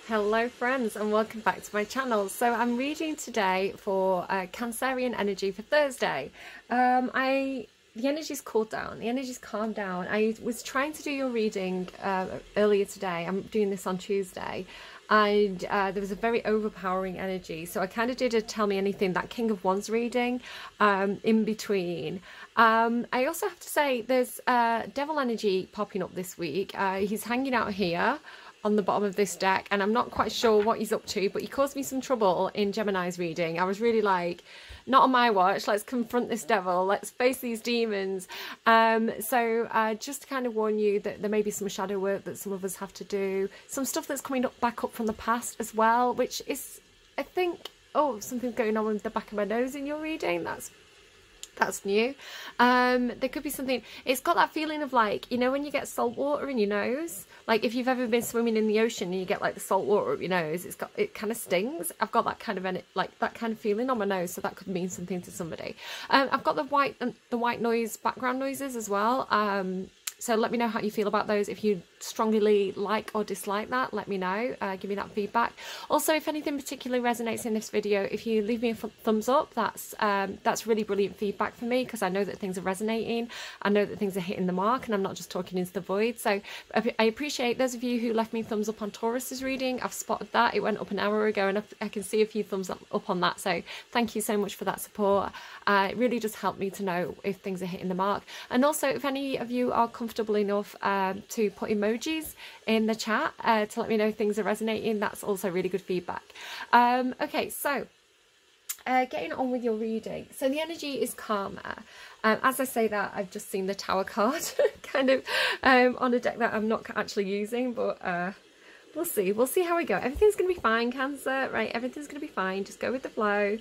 Hello friends and welcome back to my channel. So I'm reading today for Cancerian energy for Thursday. The energy's cooled down, the energy's calmed down. I was trying to do your reading earlier today. I'm doing this on Tuesday, and there was a very overpowering energy, so I kind of did a Tell Me Anything, that King of Wands reading in between. I also have to say there's devil energy popping up this week. He's hanging out here on the bottom of this deck, and I'm not quite sure what he's up to, but he caused me some trouble in Gemini's reading. I was really like, not on my watch, let's confront this devil, let's face these demons. So just to kind of warn you that there may be some shadow work that some of us have to do, some stuff that's coming back up from the past as well, which is, I think, oh, something's going on with the back of my nose in your reading. That's new. There could be something, it's got that feeling of like, you know, when you get salt water in your nose, like if you've ever been swimming in the ocean and you get like the salt water up your nose, it kind of stings. I've got that kind of that kind of feeling on my nose, so that could mean something to somebody. I've got the white noise background noises as well. So let me know how you feel about those. If you strongly like or dislike that, let me know. Give me that feedback. Also, if anything particularly resonates in this video, if you leave me a thumbs up, that's really brilliant feedback for me, because I know that things are resonating. I know that things are hitting the mark, and I'm not just talking into the void. So I appreciate those of you who left me thumbs up on Taurus's reading. I've spotted that. It went up an hour ago, and I can see a few thumbs up on that. So thank you so much for that support. It really does help me to know if things are hitting the mark. And also, if any of you are comfortable enough to put emojis in the chat to let me know things are resonating, that's also really good feedback. Okay, so getting on with your reading. So the energy is calmer. As I say that, I've just seen the Tower card kind of on a deck that I'm not actually using, but we'll see how we go. Everything's going to be fine, Cancer, right? Everything's going to be fine. Just go with the flow.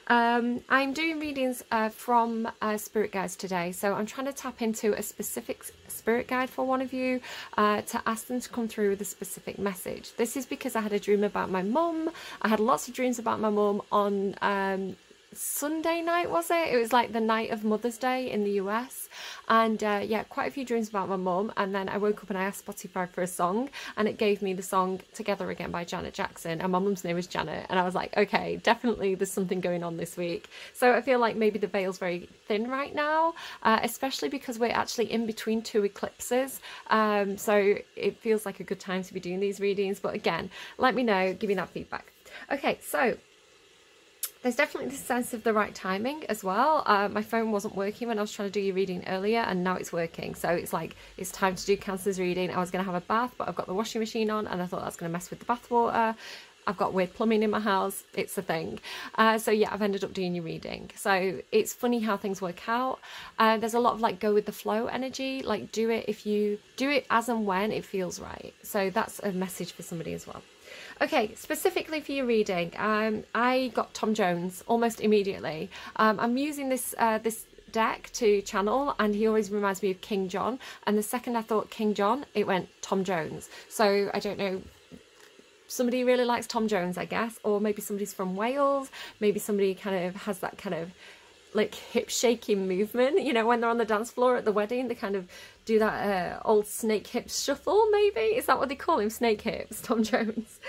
I'm doing readings from spirit guides today, so I'm trying to tap into a specific spirit guide for one of you to ask them to come through with a specific message. This is because I had a dream about my mum. I had lots of dreams about my mum on Sunday night, was it? It was like the night of Mother's Day in the US, and yeah, quite a few dreams about my mum. And then I woke up and I asked Spotify for a song, and it gave me the song Together Again by Janet Jackson, and my mum's name is Janet, and I was like, okay, definitely there's something going on this week. So I feel like maybe the veil's very thin right now, especially because we're actually in between two eclipses, so it feels like a good time to be doing these readings. But again, let me know, give me that feedback. Okay, so there's definitely this sense of the right timing as well. My phone wasn't working when I was trying to do your reading earlier, and now it's working. So it's like, it's time to do Cancer's reading. I was going to have a bath, but I've got the washing machine on, and I thought that's going to mess with the bath water. I've got weird plumbing in my house. It's a thing. So yeah, I've ended up doing your reading. So it's funny how things work out. There's a lot of like go with the flow energy. Like do it as and when it feels right. So that's a message for somebody as well. Okay, specifically for your reading, I got Tom Jones almost immediately. I'm using this deck to channel, and he always reminds me of King John. And the second I thought King John, it went Tom Jones. So I don't know, somebody really likes Tom Jones, I guess, or maybe somebody's from Wales. Maybe somebody kind of has that kind of like hip shaking movement, you know, when they're on the dance floor at the wedding, they kind of do that old snake hips shuffle. Maybe is that what they call him, snake hips, Tom Jones.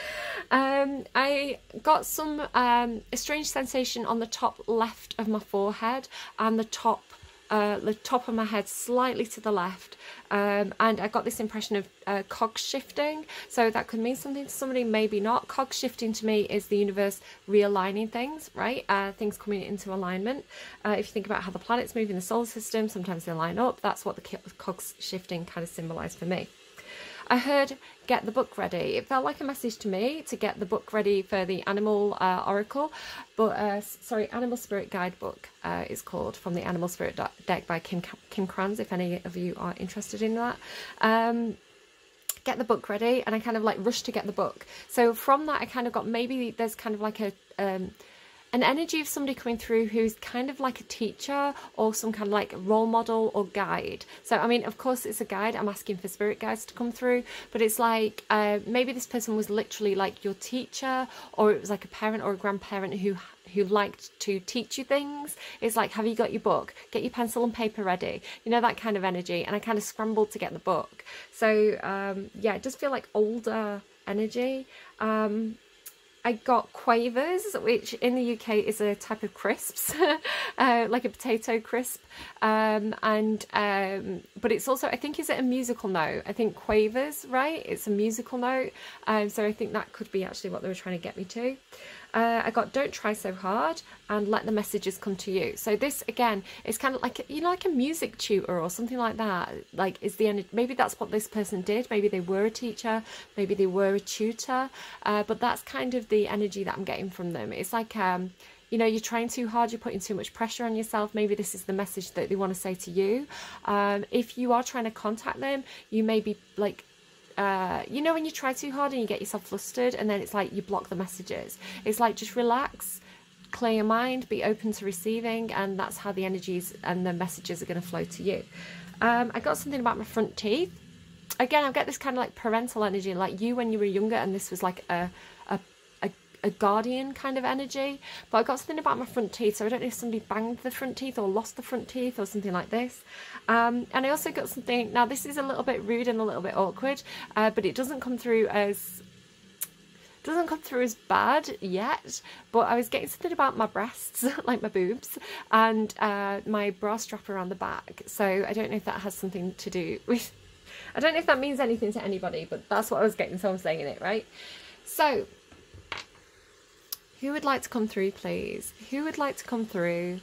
I got some a strange sensation on the top left of my forehead, and the top of my head slightly to the left, and I got this impression of cogs shifting. So that could mean something to somebody, maybe not. Cogs shifting to me is the universe realigning things, right? Things coming into alignment. If you think about how the planets move in the solar system, sometimes they line up. That's what the cogs shifting kind of symbolized for me. I heard get the book ready. It felt like a message to me to get the book ready for the Animal Oracle, but sorry, Animal Spirit Guide book is called, from the Animal Spirit deck by Kim Kranz, if any of you are interested in that. Get the book ready, and I kind of like rushed to get the book. So from that I kind of got, maybe there's kind of like a an energy of somebody coming through who's kind of like a teacher or some kind of like role model or guide. So I mean, of course it's a guide, I'm asking for spirit guides to come through, but it's like maybe this person was literally like your teacher, or it was like a parent or a grandparent who liked to teach you things. It's like, have you got your book? Get your pencil and paper ready. You know, that kind of energy. And I kind of scrambled to get the book. So yeah, it does feel like older energy. I got quavers, which in the UK is a type of crisps, like a potato crisp. But it's also, I think, is it a musical note? I think quavers, right? It's a musical note. So I think that could be actually what they were trying to get me to. I got don't try so hard and let the messages come to you. So this again is kind of like, you know, like a music tutor or something like that. Like, is the energy, maybe that's what this person did. Maybe they were a teacher, maybe they were a tutor, but that's kind of the energy that I'm getting from them. It's like you know, you're trying too hard, you're putting too much pressure on yourself. Maybe this is the message that they want to say to you. If you are trying to contact them, you may be like, you know, when you try too hard and you get yourself flustered and then it's like you block the messages. It's like, just relax, clear your mind, be open to receiving, and that's how the energies and the messages are going to flow to you. I got something about my front teeth. Again, I get this kind of like parental energy, like you when you were younger and this was like a guardian kind of energy. But I got something about my front teeth, so I don't know if somebody banged the front teeth or lost the front teeth or something like this. And I also got something, now this is a little bit rude and a little bit awkward, but it doesn't come through as bad yet. But I was getting something about my breasts, like my boobs, and my bra strap around the back. So I don't know if that has something to do with, I don't know if that means anything to anybody, but that's what I was getting, so I'm saying it, right? So who would like to come through, please? Who would like to come through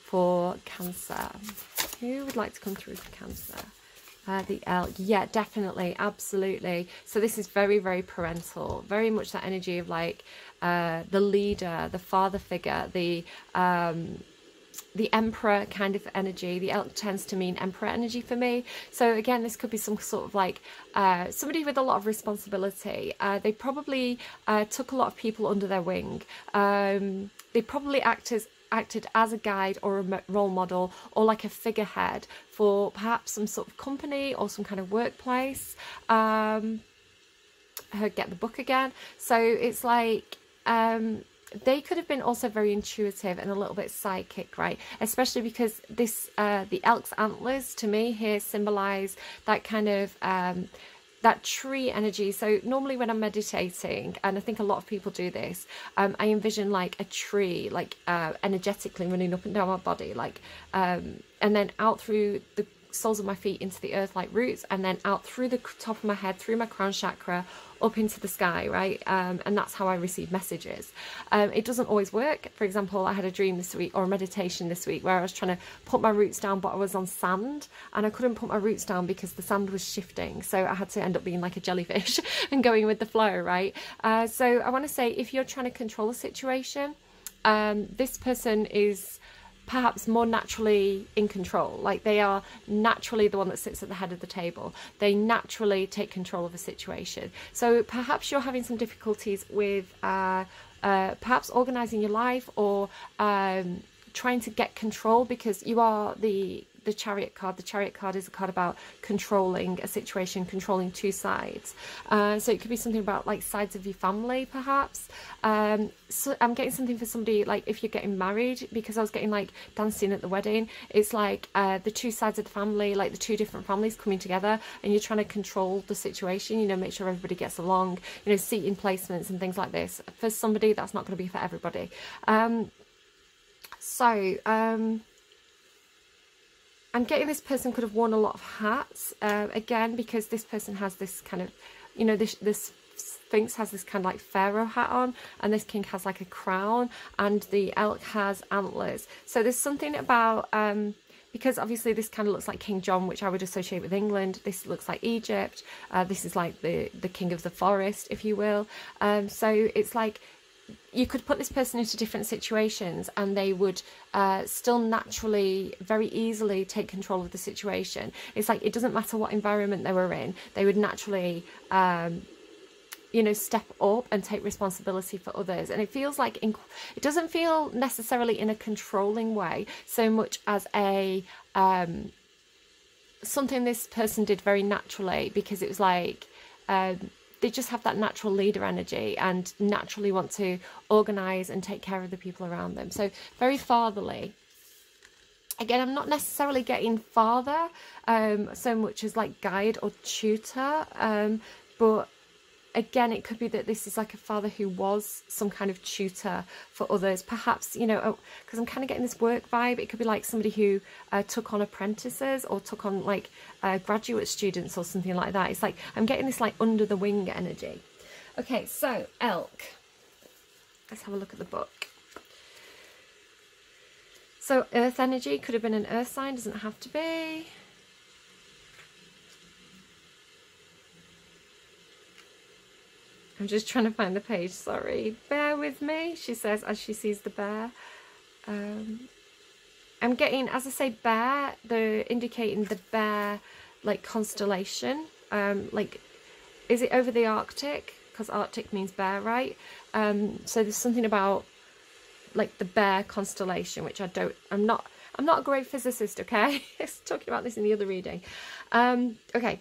for Cancer? Who would like to come through for Cancer? The elk. Yeah, definitely, absolutely. So this is very, very parental. Very much that energy of like the leader, the father figure, the emperor kind of energy. The elk tends to mean emperor energy for me. So again, this could be some sort of like somebody with a lot of responsibility. They probably took a lot of people under their wing. They probably acted as a guide or a role model or like a figurehead for perhaps some sort of company or some kind of workplace. Get the book again. So it's like they could have been also very intuitive and a little bit psychic, right? Especially because this the elk's antlers to me here symbolize that kind of that tree energy. So normally when I'm meditating, and I think a lot of people do this, I envision like a tree, like energetically running up and down my body, like and then out through the soles of my feet into the earth like roots, and then out through the top of my head, through my crown chakra, up into the sky, right? And that's how I receive messages. It doesn't always work. For example, I had a dream this week, or a meditation this week, where I was trying to put my roots down, but I was on sand and I couldn't put my roots down because the sand was shifting. So I had to end up being like a jellyfish and going with the flow, right? So I want to say, if you're trying to control a situation, this person is perhaps more naturally in control. Like, they are naturally the one that sits at the head of the table. They naturally take control of a situation. So perhaps you're having some difficulties with perhaps organizing your life, or trying to get control, because you are the Chariot card. The Chariot card is a card about controlling a situation, controlling two sides. So it could be something about like sides of your family, perhaps. So I'm getting something for somebody, like if you're getting married, because I was getting like dancing at the wedding. It's like the two sides of the family, like the two different families coming together, and you're trying to control the situation, you know, make sure everybody gets along, you know, seating placements and things like this. For somebody, that's not going to be for everybody. I'm getting this person could have worn a lot of hats, again, because this person has this kind of, you know, this Sphinx has this kind of like pharaoh hat on, and this king has like a crown, and the elk has antlers. So there's something about, because obviously this kind of looks like King John, which I would associate with England. This looks like Egypt. This is like the king of the forest, if you will. So it's like, you could put this person into different situations and they would still naturally, very easily take control of the situation. It's like, it doesn't matter what environment they were in, they would naturally you know, step up and take responsibility for others. And it feels like it doesn't feel necessarily in a controlling way so much as a something this person did very naturally, because it was like they just have that natural leader energy and naturally want to organize and take care of the people around them. So very fatherly. Again, I'm not necessarily getting father so much as like guide or tutor, but again, it could be that this is like a father who was some kind of tutor for others. Perhaps, you know, because I'm kind of getting this work vibe. It could be like somebody who took on apprentices or took on like graduate students or something like that. It's like I'm getting this like under the wing energy. Okay, so elk. Let's have a look at the book. So earth energy could have been an earth sign, doesn't have to be. I'm just trying to find the page, sorry. Bear with me, she says as she sees the bear. I'm getting, as I say, bear, they're indicating the bear, like, constellation. Like, is it over the Arctic? Because Arctic means bear, right? So there's something about, like, the bear constellation, which I'm not a great physicist, okay? I was talking about this in the other reading. Okay.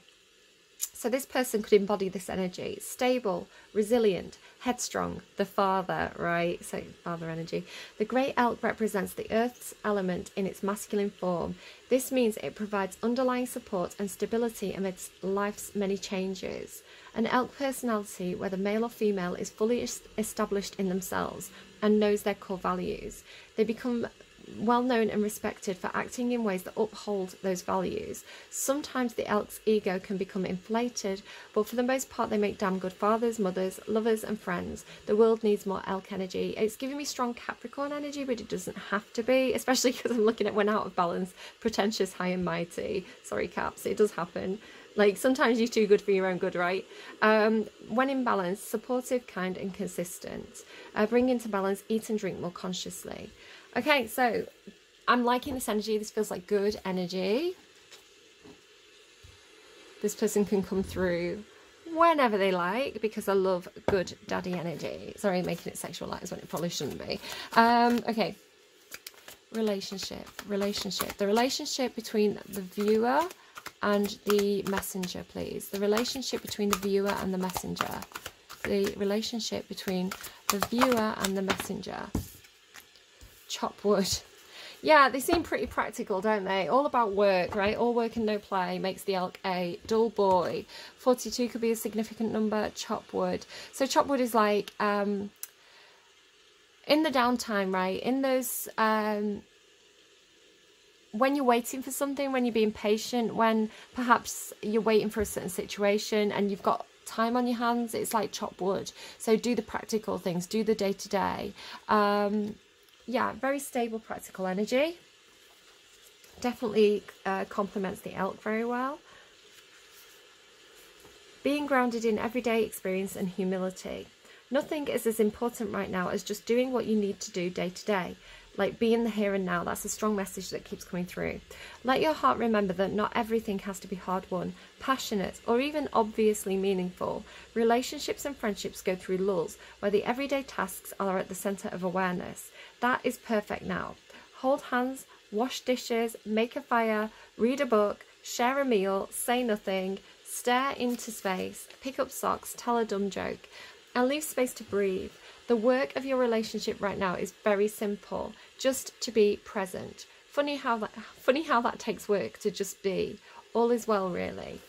So this person could embody this energy. Stable, resilient, headstrong, the father, right? So father energy. The great elk represents the earth's element in its masculine form. This means it provides underlying support and stability amidst life's many changes. An elk personality, whether male or female, is fully established in themselves and knows their core values. They become well known and respected for acting in ways that uphold those values. Sometimes the elk's ego can become inflated, but for the most part they make damn good fathers, mothers, lovers and friends. The world needs more elk energy. It's giving me strong Capricorn energy, but it doesn't have to be, especially because I'm looking at when out of balance, pretentious, high and mighty. Sorry Caps, it does happen. Like, sometimes you're too good for your own good, right? When in balance, supportive, kind and consistent. Bring into balance, eat and drink more consciously. Okay, so I'm liking this energy. This feels like good energy. This person can come through whenever they like, because I love good daddy energy. Sorry, making it sexualized when it probably shouldn't be. Okay, relationship. The relationship between the viewer and the messenger, please. The relationship between the viewer and the messenger. The relationship between the viewer and the messenger. Chop wood. Yeah, they seem pretty practical, don't they? All about work, right? All work and no play makes the elk a dull boy. 42 could be a significant number. Chop wood. So chop wood is like in the downtime, right? In those when you're waiting for something, when you're being patient, when perhaps you're waiting for a certain situation and you've got time on your hands, it's like chop wood. So do the practical things, do the day-to-day. Yeah, very stable, practical energy. Definitely complements the elk very well. Being grounded in everyday experience and humility. Nothing is as important right now as just doing what you need to do day to day. Like, be in the here and now. That's a strong message that keeps coming through. Let your heart remember that not everything has to be hard won, passionate, or even obviously meaningful. Relationships and friendships go through lulls, where the everyday tasks are at the centre of awareness. That is perfect now. Hold hands, wash dishes, make a fire, read a book, share a meal, say nothing, stare into space, pick up socks, tell a dumb joke, and leave space to breathe. The work of your relationship right now is very simple, just to be present. Funny how that takes work to just be. All is well, really.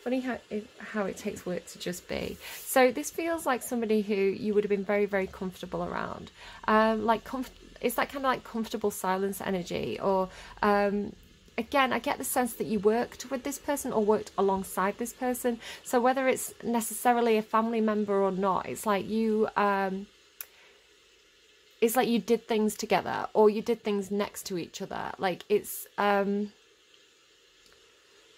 Funny how it takes work to just be. So this feels like somebody who you would have been very, very comfortable around. It's that kind of like comfortable silence energy, or again, I get the sense that you worked with this person or worked alongside this person. So whether it's necessarily a family member or not, it's like you did things together, or you did things next to each other. Like, it's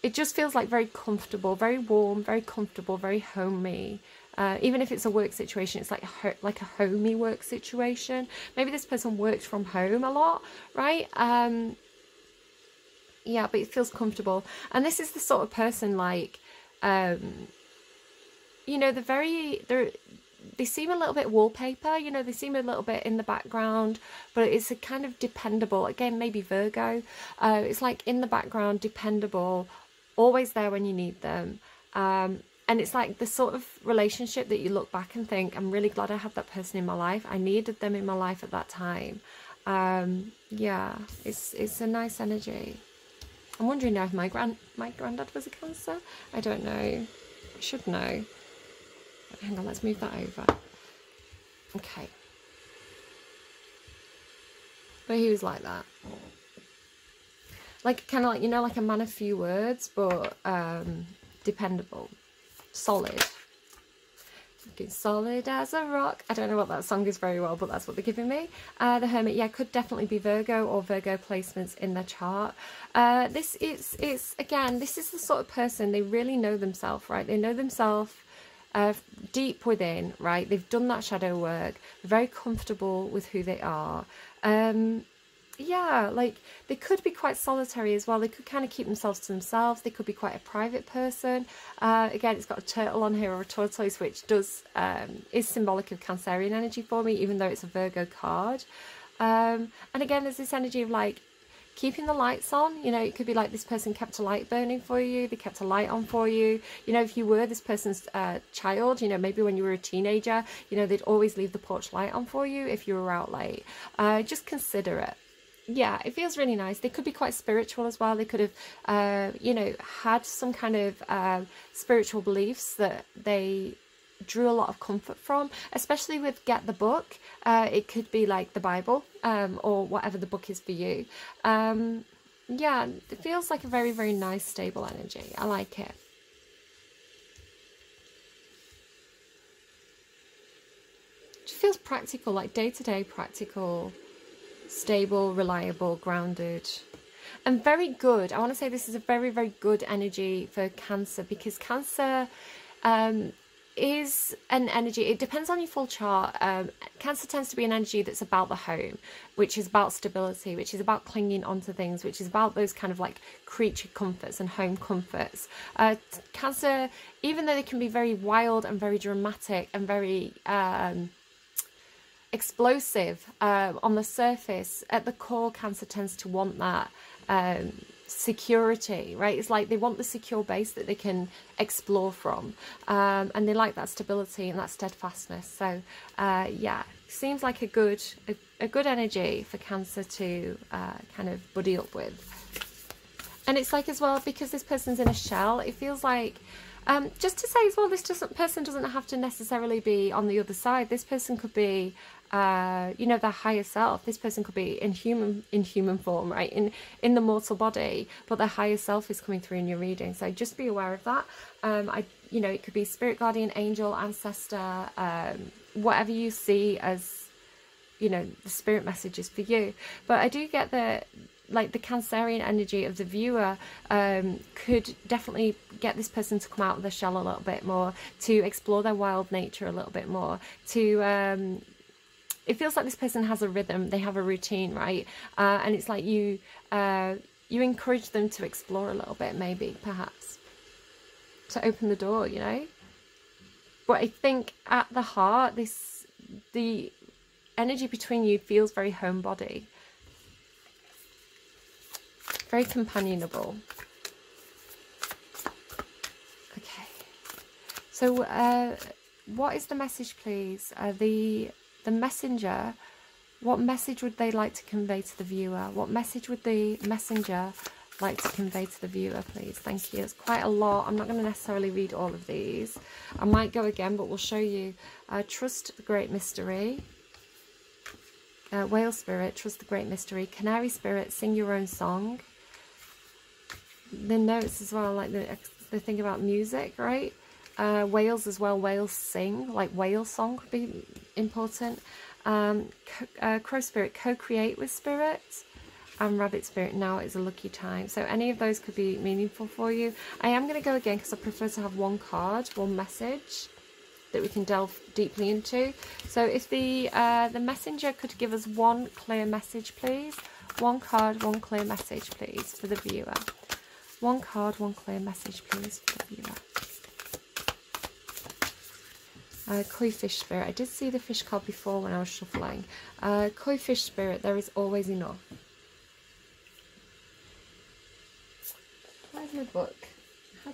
it just feels like very comfortable, very warm, very comfortable, very homey. Even if it's a work situation, it's like a homey work situation. Maybe this person works from home a lot, right? Yeah, but it feels comfortable. And this is the sort of person, like, you know, they seem a little bit wallpaper, you know, they seem a little bit in the background, but it's a kind of dependable, again, maybe Virgo. It's like in the background, dependable, always there when you need them. And it's like the sort of relationship that you look back and think, I'm really glad I had that person in my life. I needed them in my life at that time. Yeah, it's a nice energy. I'm wondering now if my granddad was a Cancer. I don't know. I should know. Hang on, let's move that over. Okay. But he was like that. Like, kind of like, you know, like a man of few words, but dependable. Solid. Looking solid as a rock. I don't know what that song is very well, but that's what they're giving me. The Hermit, yeah, could definitely be Virgo or Virgo placements in their chart. This is again, this is the sort of person, they really know themselves, right? They know themselves deep within, right? They've done that shadow work. They're very comfortable with who they are. Yeah, like they could be quite solitary as well. They could kind of keep themselves to themselves. They could be quite a private person. Again, it's got a turtle on here, or a tortoise, which does is symbolic of Cancerian energy for me, even though it's a Virgo card. And again, there's this energy of like keeping the lights on. You know, it could be like this person kept a light burning for you. They kept a light on for you. You know, if you were this person's child, you know, maybe when you were a teenager, you know, they'd always leave the porch light on for you if you were out late. Just consider it. Yeah, it feels really nice. They could be quite spiritual as well. They could have, you know, had some kind of spiritual beliefs that they drew a lot of comfort from, especially with Get the Book. It could be like the Bible, or whatever the book is for you. Yeah, it feels like a very, very nice, stable energy. I like it. It just feels practical, like day-to-day practical. Stable, reliable, grounded, and very good. I want to say this is a very, very good energy for Cancer, because Cancer is an energy, it depends on your full chart. Cancer tends to be an energy that's about the home, which is about stability, which is about clinging onto things, which is about those kind of like creature comforts and home comforts. Cancer, even though they can be very wild and very dramatic and very explosive on the surface, at the core, Cancer tends to want that security, right? It's like they want the secure base that they can explore from, and they like that stability and that steadfastness. So yeah, seems like a good energy for Cancer to kind of buddy up with. And it's like as well, because this person's in a shell, it feels like just to say as well, this person doesn't have to necessarily be on the other side. This person could be you know, their higher self. This person could be in human form, right, in the mortal body, but their higher self is coming through in your reading. So just be aware of that. You know, it could be spirit guardian, angel, ancestor, whatever you see as, you know, the spirit messages for you. But I do get the, like, the Cancerian energy of the viewer could definitely get this person to come out of the shell a little bit more, to explore their wild nature a little bit more, to it feels like this person has a rhythm, they have a routine, right? And it's like you encourage them to explore a little bit, maybe, perhaps, to open the door, you know? But I think at the heart, the energy between you feels very homebody, very companionable. Okay, so what is the message, please? The messenger, what message would they like to convey to the viewer? What message would the messenger like to convey to the viewer, please? Thank you. It's quite a lot. I'm not going to necessarily read all of these. I might go again, but we'll show you. Trust the great mystery. Whale spirit, trust the great mystery. Canary spirit, sing your own song. The notes as well, like the thing about music, right? Whales as well, whales sing, like whale song would be important. Crow spirit, co-create with spirit. And rabbit spirit, now is a lucky time. So any of those could be meaningful for you. I am going to go again because I prefer to have one card, one message that we can delve deeply into. So if the messenger could give us one clear message, please. One card, one clear message, please, for the viewer. One card, one clear message, please, for the viewer. Koi fish spirit. I did see the fish card before when I was shuffling. Koi fish spirit, there is always enough. Where's my book?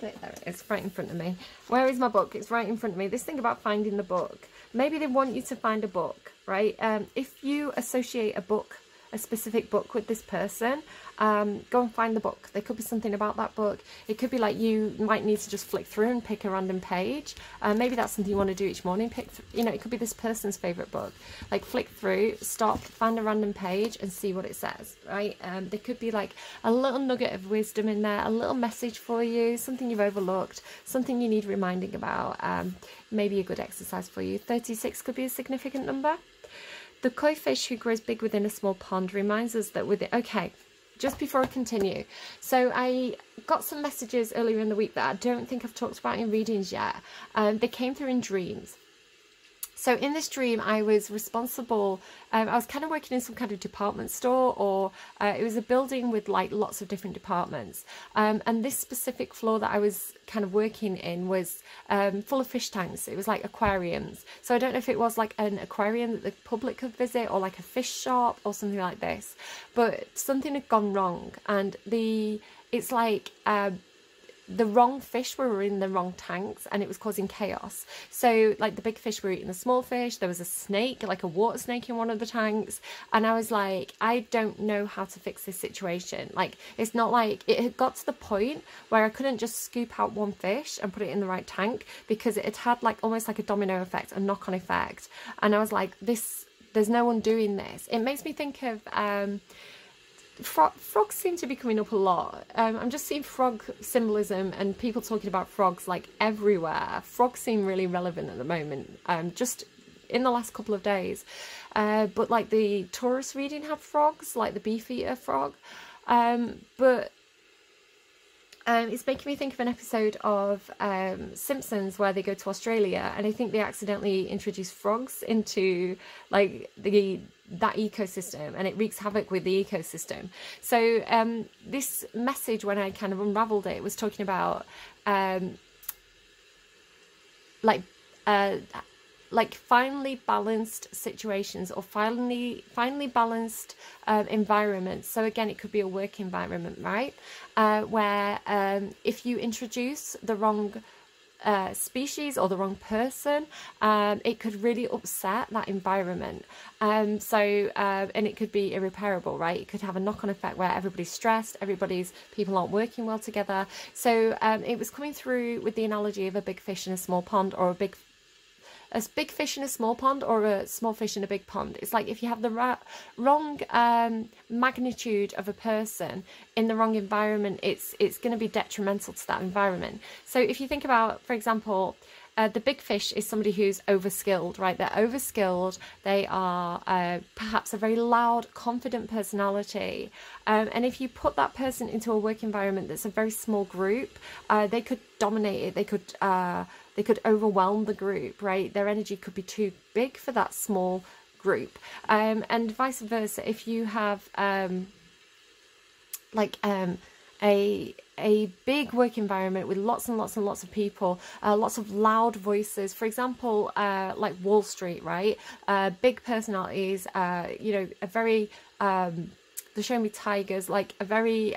There it is, right in front of me. Where is my book? It's right in front of me. This thing about finding the book. Maybe they want you to find a book, right? If you associate a book, a specific book with this person, go and find the book. There could be something about that book. It could be like you might need to just flick through and pick a random page. Maybe that's something you want to do each morning. You know, it could be this person's favorite book. Like flick through, stop, find a random page and see what it says, right? There could be like a little nugget of wisdom in there, a little message for you, something you've overlooked, something you need reminding about. Maybe a good exercise for you. 36 could be a significant number. The koi fish who grows big within a small pond reminds us that within... Okay, just before I continue. So I got some messages earlier in the week that I don't think I've talked about in readings yet. They came through in dreams. So in this dream, I was responsible, I was kind of working in some kind of department store, or it was a building with like lots of different departments. And this specific floor that I was kind of working in was full of fish tanks. It was like aquariums. So I don't know if it was like an aquarium that the public could visit, or like a fish shop or something like this. But something had gone wrong, and it's like... the wrong fish were in the wrong tanks, and it was causing chaos. So like the big fish were eating the small fish. There was a snake, like a water snake in one of the tanks, and I was like, I don't know how to fix this situation. Like, it's not like it had got to the point where I couldn't just scoop out one fish and put it in the right tank, because it had like almost like a domino effect, a knock-on effect. And I was like, there's no one doing this. It makes me think of frogs seem to be coming up a lot. I'm just seeing frog symbolism and people talking about frogs like everywhere. Frogs seem really relevant at the moment, just in the last couple of days. But like the Taurus reading had frogs, like the beef eater frog. But it's making me think of an episode of Simpsons where they go to Australia, and I think they accidentally introduce frogs into like that ecosystem, and it wreaks havoc with the ecosystem. So this message, when I kind of unraveled it, was talking about like finely balanced situations, or finely balanced environments. So again, it could be a work environment, right? Where if you introduce the wrong species or the wrong person, it could really upset that environment. And it could be irreparable, right? It could have a knock-on effect where everybody's stressed, people aren't working well together. So it was coming through with the analogy of a big fish in a small pond, or a big fish in a small pond, or a small fish in a big pond. It's like if you have the wrong magnitude of a person in the wrong environment, it's going to be detrimental to that environment. So if you think about, for example, the big fish is somebody who's overskilled, right? They're overskilled. They are perhaps a very loud, confident personality. And if you put that person into a work environment that's a very small group, they could dominate it. They could overwhelm the group, right? Their energy could be too big for that small group. And vice versa, if you have a big work environment with lots and lots and lots of people, lots of loud voices, for example, like Wall Street, right? Big personalities, you know, a very, they're showing me tigers, like a very,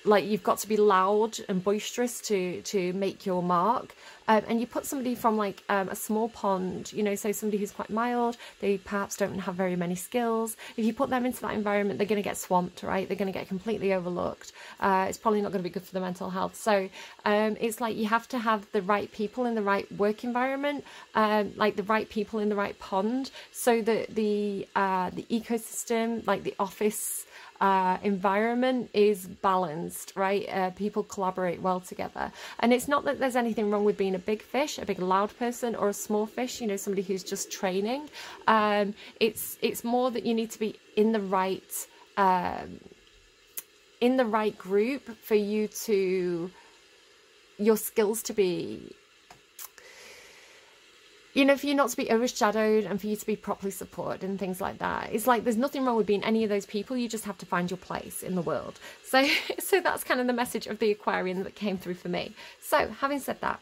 like you've got to be loud and boisterous to make your mark. And you put somebody from like a small pond, you know, so somebody who's quite mild, they perhaps don't have very many skills. If you put them into that environment, they're going to get swamped, right? They're going to get completely overlooked. It's probably not going to be good for their mental health. So it's like you have to have the right people in the right work environment, like the right people in the right pond, so that the ecosystem, like the office environment, is balanced, right? People collaborate well together. And it's not that there's anything wrong with being a big fish, a big loud person, or a small fish, you know, somebody who's just training. It's more that you need to be in the right group for your skills to be, you know, for you not to be overshadowed and for you to be properly supported and things like that. It's like there's nothing wrong with being any of those people. You just have to find your place in the world. So that's kind of the message of the Aquarian that came through for me. So having said that,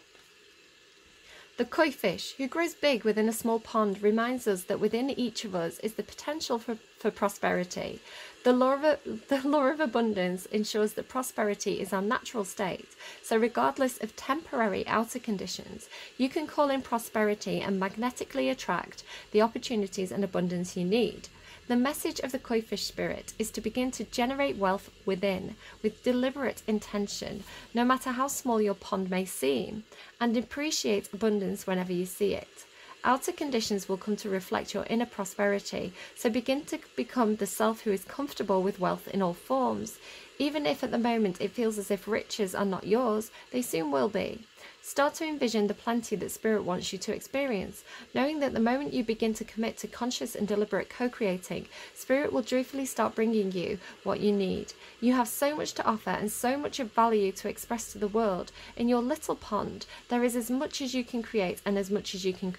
The koi fish, who grows big within a small pond, reminds us that within each of us is the potential for prosperity. The law of abundance ensures that prosperity is our natural state. So regardless of temporary outer conditions, you can call in prosperity and magnetically attract the opportunities and abundance you need. The message of the koi fish spirit is to begin to generate wealth within, with deliberate intention, no matter how small your pond may seem, and appreciate abundance whenever you see it. Outer conditions will come to reflect your inner prosperity, so begin to become the self who is comfortable with wealth in all forms. Even if at the moment it feels as if riches are not yours, they soon will be. Start to envision the plenty that Spirit wants you to experience, knowing that the moment you begin to commit to conscious and deliberate co-creating, Spirit will joyfully start bringing you what you need. You have so much to offer and so much of value to express to the world. In your little pond, there is as much as you can create and as much as you can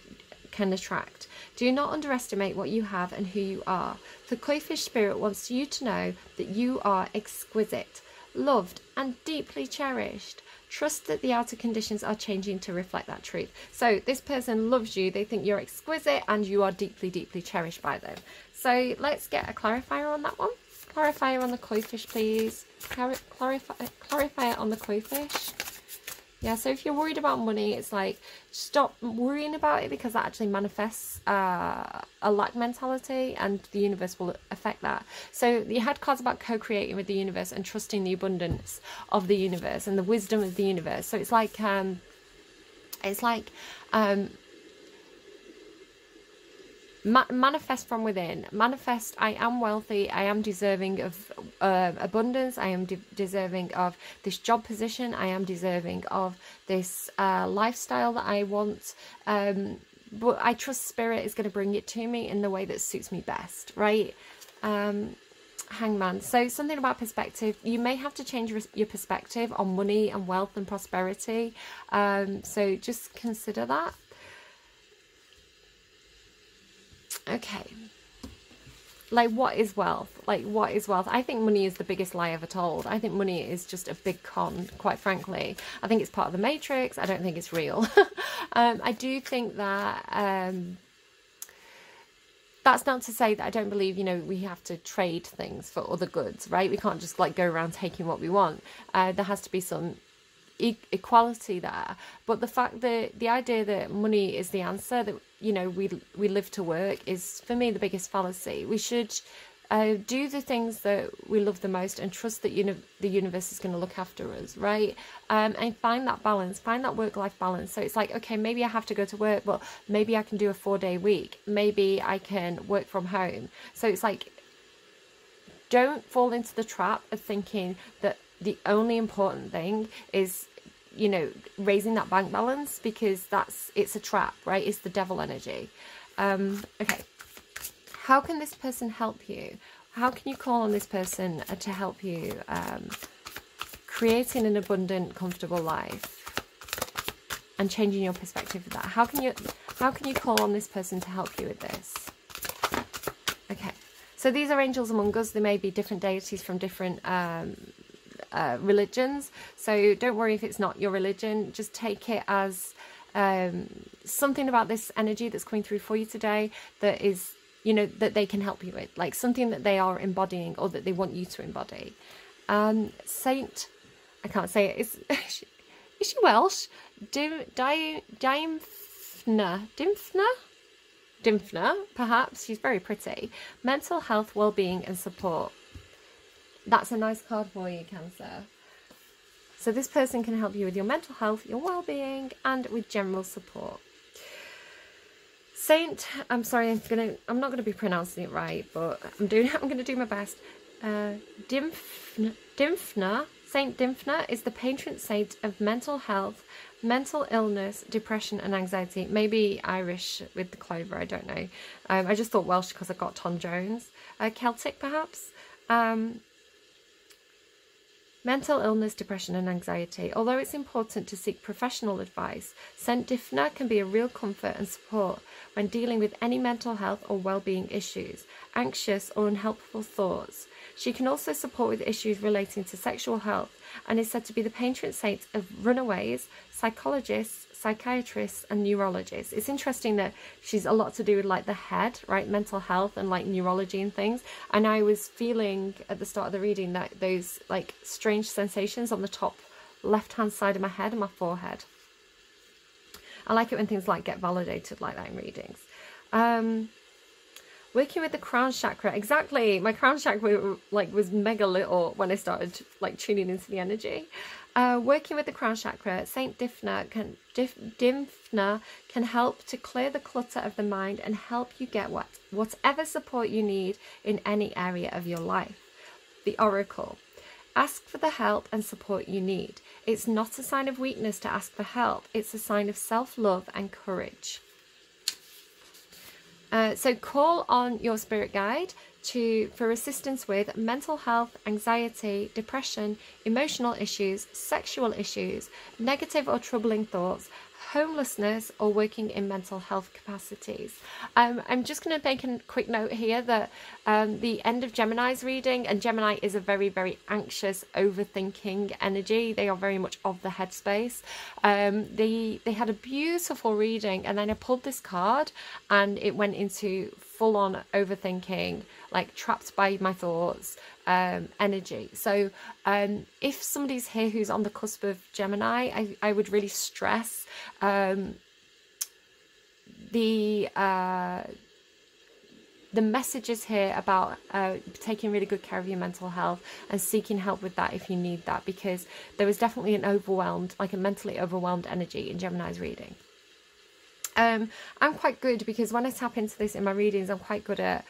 attract. Do not underestimate what you have and who you are. The koi fish spirit wants you to know that you are exquisite, loved and deeply cherished. Trust that the outer conditions are changing to reflect that truth. So this person loves you, they think you're exquisite and you are deeply, deeply cherished by them. So let's get a clarifier on that one. Clarifier on the koi fish, please. Clarifier on the koi fish. Yeah, so if you're worried about money, it's like, stop worrying about it, because that actually manifests a lack mentality, and the universe will affect that. So you had cards about co-creating with the universe and trusting the abundance of the universe and the wisdom of the universe. So it's like manifest from within. Manifest, I am wealthy, I am deserving of abundance, I am deserving of this job position, I am deserving of this lifestyle that I want, but I trust Spirit is going to bring it to me in the way that suits me best, right? Hangman. So something about perspective. You may have to change your perspective on money and wealth and prosperity, so just consider that. Okay, like, what is wealth? Like, what is wealth? I think money is the biggest lie ever told. I think money is just a big con, quite frankly. I think it's part of the matrix. I don't think it's real. I do think that that's not to say that I don't believe, you know, we have to trade things for other goods, right? We can't just like go around taking what we want. There has to be some equality there, but the fact that the idea that money is the answer, that, you know, we live to work, is for me the biggest fallacy. We should do the things that we love the most and trust that the universe is going to look after us, right? And find that balance, find that work-life balance. So it's like, okay, maybe I have to go to work, but maybe I can do a 4-day week, maybe I can work from home. So it's like, don't fall into the trap of thinking that the only important thing is, you know, raising that bank balance, because it's a trap, right? It's the devil energy. Okay, how can this person help you? How can you call on this person to help you creating an abundant, comfortable life and changing your perspective of that? How can you call on this person to help you with this? Okay, so these are angels among us. They may be different deities from different religions, so don't worry if it's not your religion. Just take it as something about this energy that's coming through for you today that is, you know, that they can help you with, like something that they are embodying or that they want you to embody. Saint, I can't say it. Is she Welsh? Dymphna, perhaps. She's very pretty. Mental health, well-being and support. That's a nice card for you, Cancer. So this person can help you with your mental health, your well-being, and with general support. Saint, I'm sorry, I'm not gonna be pronouncing it right, but I'm gonna do my best. Dymphna, Saint Dymphna is the patron saint of mental health, mental illness, depression and anxiety. Maybe Irish with the clover, I don't know. I just thought Welsh because I got Tom Jones. Celtic perhaps. Mental illness, depression and anxiety. Although it's important to seek professional advice, Saint Dymphna can be a real comfort and support when dealing with any mental health or well-being issues, anxious or unhelpful thoughts. She can also support with issues relating to sexual health and is said to be the patron saint of runaways, psychologists, psychiatrists and neurologists. It's interesting that she's a lot to do with like the head, right? Mental health and like neurology and things. And I was feeling at the start of the reading that those like strange sensations on the top left hand side of my head and my forehead. I like it when things like get validated like that in readings. Working with the crown chakra, exactly. My crown chakra like was mega little when I started like tuning into the energy. Working with the crown chakra, Saint Dymphna can help to clear the clutter of the mind and help you get whatever support you need in any area of your life. The oracle. Ask for the help and support you need. It's not a sign of weakness to ask for help. It's a sign of self-love and courage. So call on your spirit guide for assistance with mental health, anxiety, depression, emotional issues, sexual issues, negative or troubling thoughts, homelessness, or working in mental health capacities. I'm just going to make a quick note here that the end of Gemini's reading, and Gemini is a very, very anxious, overthinking energy. They are very much of the headspace. They had a beautiful reading, and then I pulled this card and it went into full-on overthinking, like trapped by my thoughts energy. So if somebody's here who's on the cusp of Gemini, I would really stress the messages here about taking really good care of your mental health and seeking help with that if you need that, because there was definitely an overwhelmed, like a mentally overwhelmed energy in Gemini's reading. I'm quite good, because when I tap into this in my readings, I'm quite good at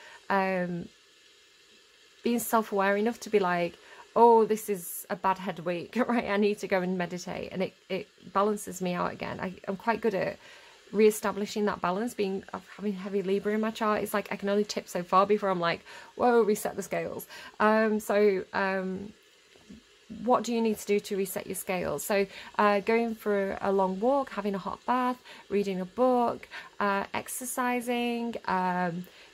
being self-aware enough to be like, oh, this is a bad head week, right? I need to go and meditate, and it balances me out again. I'm quite good at re-establishing that balance. Having heavy Libra in my chart, it's like I can only tip so far before I'm like, whoa, reset the scales. What do you need to do to reset your scales? So going for a long walk, having a hot bath, reading a book, exercising,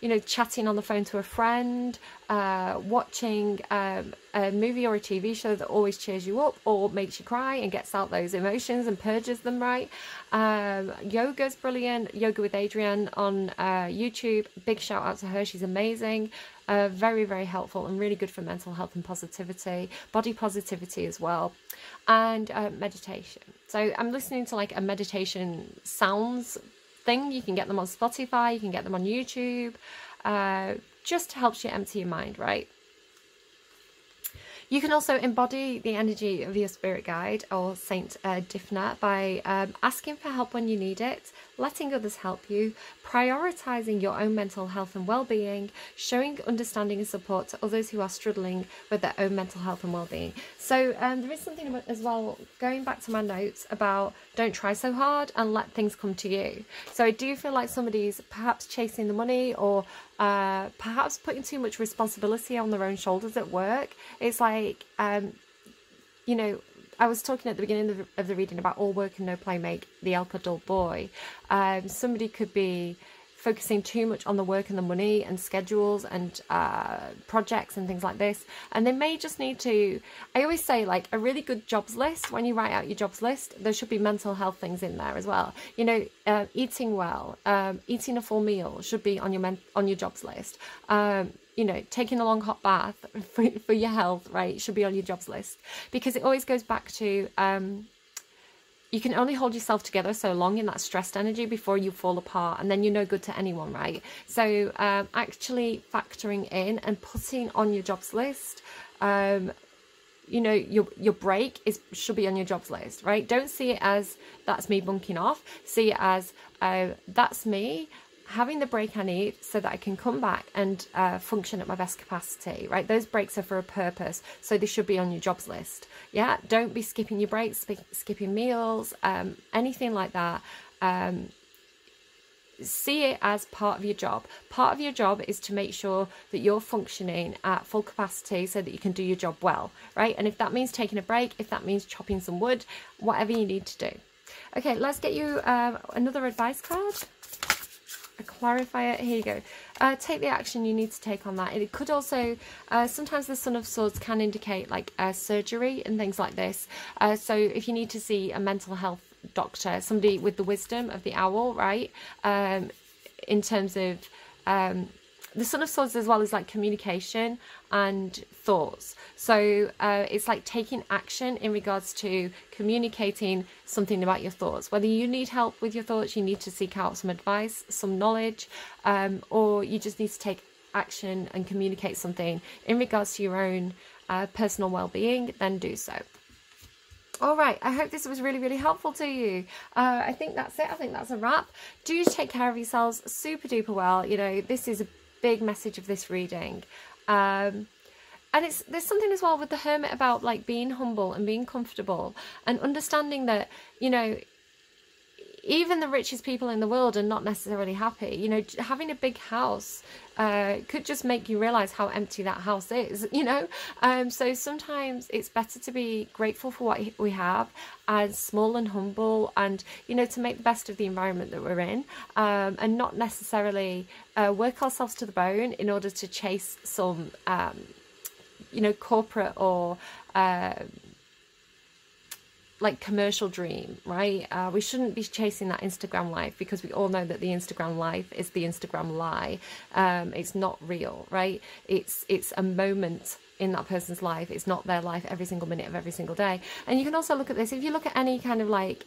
you know, chatting on the phone to a friend, watching a movie or a TV show that always cheers you up or makes you cry and gets out those emotions and purges them, right? Yoga's brilliant. Yoga with Adrienne on YouTube. Big shout out to her. She's amazing. Very, very helpful and really good for mental health and positivity, body positivity as well, and meditation. So I'm listening to like a meditation sounds thing. You can get them on Spotify, you can get them on YouTube. Just helps you empty your mind, right? You can also embody the energy of your spirit guide or Saint Dymphna by asking for help when you need it, letting others help you, prioritizing your own mental health and well-being, showing understanding and support to others who are struggling with their own mental health and well-being. So there is something about, as well, going back to my notes about don't try so hard and let things come to you. So I do feel like somebody's perhaps chasing the money, or perhaps putting too much responsibility on their own shoulders at work. It's like, you know, I was talking at the beginning of the reading about all work and no play make the elk a dull boy. Somebody could be focusing too much on the work and the money and schedules and projects and things like this, and they may just need to, I always say, like a really good jobs list, when you write out your jobs list, there should be mental health things in there as well. You know, eating well, eating a full meal should be on your jobs list. You know, taking a long hot bath for your health, right, should be on your jobs list, because it always goes back to you can only hold yourself together so long in that stressed energy before you fall apart, and then you're no good to anyone, right? So actually factoring in and putting on your jobs list, you know, your break should be on your jobs list, right? Don't see it as that's me bunking off. See it as that's me having the break I need so that I can come back and function at my best capacity, right? Those breaks are for a purpose, so they should be on your jobs list. Yeah, don't be skipping your breaks, skipping meals, anything like that. See it as part of your job. Part of your job is to make sure that you're functioning at full capacity so that you can do your job well, right? And if that means taking a break, if that means chopping some wood, whatever you need to do. Okay, let's get you another advice card. A clarifier. Here you go. Take the action you need to take on that. It could also, sometimes the Son of Swords can indicate like surgery and things like this. So if you need to see a mental health doctor, somebody with the wisdom of the owl, right? In terms of the Son of Swords as well as like communication and thoughts. So it's like taking action in regards to communicating something about your thoughts. Whether you need help with your thoughts, you need to seek out some advice, some knowledge, or you just need to take action and communicate something in regards to your own personal well-being, then do so. All right, I hope this was really, really helpful to you. I think that's it. I think that's a wrap. Do take care of yourselves super duper well. You know, this is a big message of this reading. And there's something as well with the Hermit about like being humble and being comfortable and understanding that, you know, even the richest people in the world are not necessarily happy. You know, having a big house could just make you realize how empty that house is, you know. So sometimes it's better to be grateful for what we have, and small and humble, and, you know, to make the best of the environment that we're in, and not necessarily work ourselves to the bone in order to chase some, you know, corporate or like commercial dream, right? We shouldn't be chasing that Instagram life, because we all know that the Instagram life is the Instagram lie. It's not real, right? It's a moment in that person's life. It's not their life every single minute of every single day. And you can also look at this, if you look at any kind of like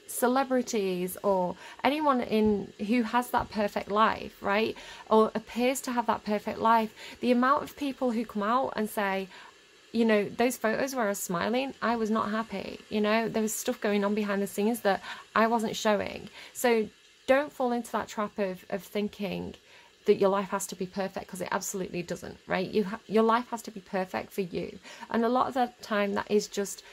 celebrities or anyone who has that perfect life, right, or appears to have that perfect life, the amount of people who come out and say, you know, those photos where I was smiling, I was not happy. You know, there was stuff going on behind the scenes that I wasn't showing. So don't fall into that trap of thinking that your life has to be perfect, because it absolutely doesn't, right? Your life has to be perfect for you. And a lot of the time that is just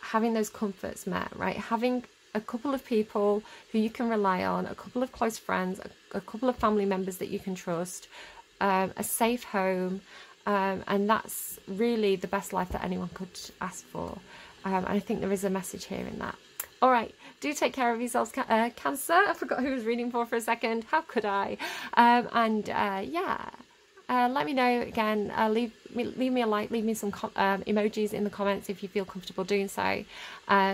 having those comforts met, right? Having a couple of people who you can rely on, a couple of close friends, a couple of family members that you can trust, a safe home, and that's really the best life that anyone could ask for. And I think there is a message here in that. All right, do take care of yourselves, Cancer. I forgot who I was reading for a second. How could I? Yeah, let me know again. Leave me a like, leave me some emojis in the comments if you feel comfortable doing so.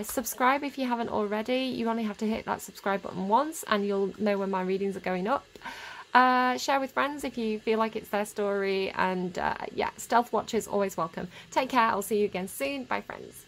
Subscribe if you haven't already. You only have to hit that subscribe button once and you'll know when my readings are going up. Share with friends if you feel like it's their story, and yeah, stealth watchers always welcome. Take care. I'll see you again soon. Bye, friends.